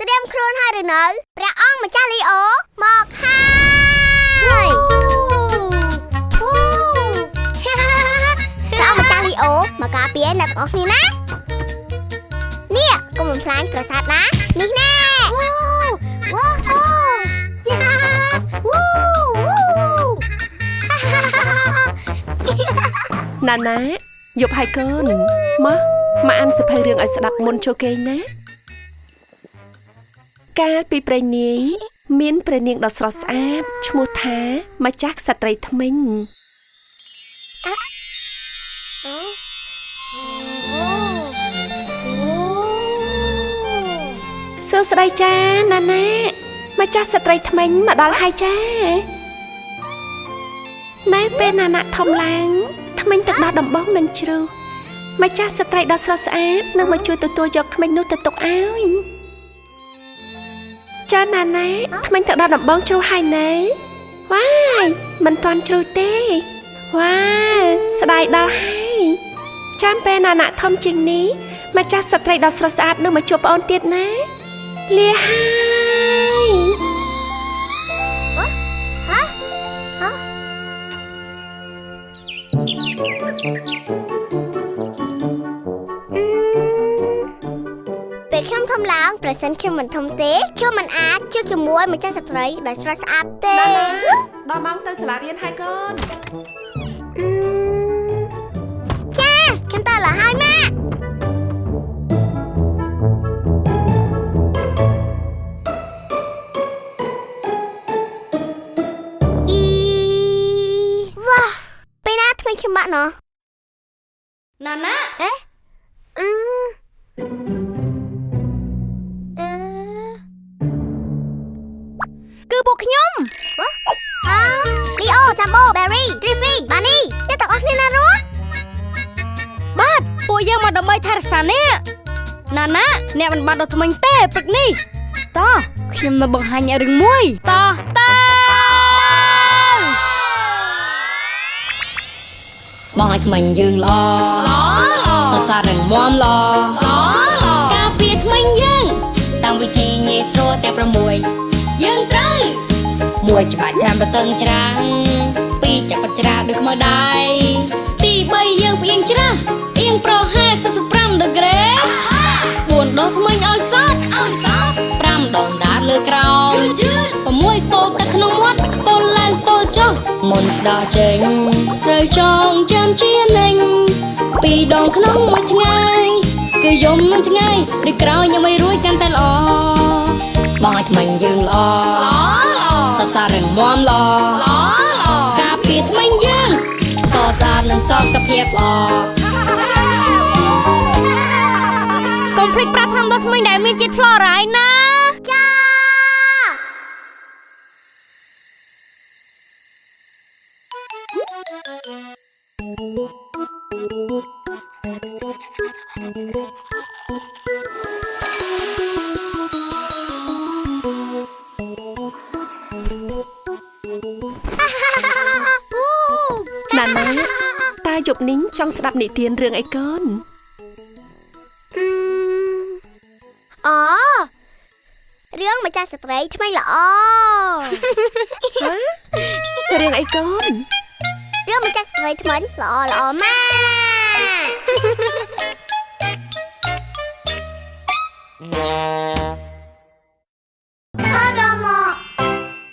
ត្រៀមខ្លួនហើយឬនៅព្រះអង្គម្ចាស់លីអូមកហើយព្រះអង្គម្ចាស់លីអូមកការពារអ្នកទាំងអស់គ្នាណានេះកុំបំផ្លាញប្រាសាទណានេះណែណាណាយប់ហើយកូនមកអានសភៅរឿងឲ្យស្ដាប់មុនចូលគេងណាកាលពីព្រេងនាយមានព្រះនាងដ៏ស្រស់ស្អាតឈ្មោះថាម្ចាស់ក្សត្រីថ្មិញសួស្ដីចាណាណាម្ចាស់ស្ត្រីថ្មិញមកដល់ហើយចានៅពេលណាណាធំឡើងថ្មិញទឹកដោះដំបងនឹងជ្រុះម្ចាស់ស្ត្រីដ៏ស្រស់ស្អាតនឹងមកជួយទទួលយកថ្មិញនោះទៅទុកឲ្យចាណាណាថ្មិញទឹកដោះដំបងជ្រុះហើយណែវ៉ាយមិនទាន់ជ្រុះទេវ៉ាស្ដាយដល់ហើយចាំពេលណាណាធំជាងនេះម្ចាស់ស្ត្រីដ៏ស្រស់ស្អាតនឹងមកជួបប្អូនទៀតណាលាហើយពេលខ្ញុំធំឡើងប្រសិនខ្ញុំមិនធំទេខ្ញុំមិនអាចជួបជាមួយម្ចាស់ស្ត្រីដែលស្រស់ស្អាតទេដល់ម៉ោងទៅសាលារៀនហើយកូនចាខ្ញុំទៅឡើយហើយម៉ាក់ខ្ញុំបាក់ណោះណាណាគឺពួកខ្ញុំលីអូចាំបូបេរីទ្រីហ្វីបានីអ្នកទាំងអស់គ្នាណារស់បាទពួកយើងមកដើម្បីថែរក្សាអ្នកណាណាអ្នកមិនបាត់ដល់ថ្មិញទេព្រឹកនេះតោះខ្ញុំនឹងបង្ហាញរឿងមួយតោះបងឲ្យថ្មិញយើងល្អសរសើររឹងមាំល្អការពារថ្មិញយើងតាមវិធីងាយស្រួលតែ6យើងត្រូវ1ច្បាច់តាមបតឹងច្រាំង2ចាប់បាត់ច្រាដូចខ្មៅដៃទី3យើងផ្អៀងច្រាស់ផ្អៀងប្រហែល45ដឺក្រេ4ដុសថ្មិញឲ្យសត់5ដងដាតលើក្រោម6ពោលទឹកក្នុងមាត់ពោលឡើងពោលចុះមុនស្ដោះចេញត្រូវចងចាំជានិញ2ដងក្នុងមួយថ្ងៃគឺយំមិនថ្ងៃឬក្រោយញ៉ាំឲ្យរួចកាន់តែល្អបងឲ្យថ្មិញយើងល្អសរសើររឹងមាំល្អការពារថ្មិញយើងសរសើរនឹងសុខភាពល្អកុំភ្លេចប្រាថ្នាដល់ថ្មិញដែលមានជាតិហ្វ្លូរ៉ៃណាចាណាណាតាយប់នេះចង់ស្ដាប់និទានរឿងអីកូនរឿងម្ចាស់ស្ត្រីថ្មីល្អរឿងអីកូនរឿងម្ចាស់ស្ត្រីថ្មីល្អម៉ាក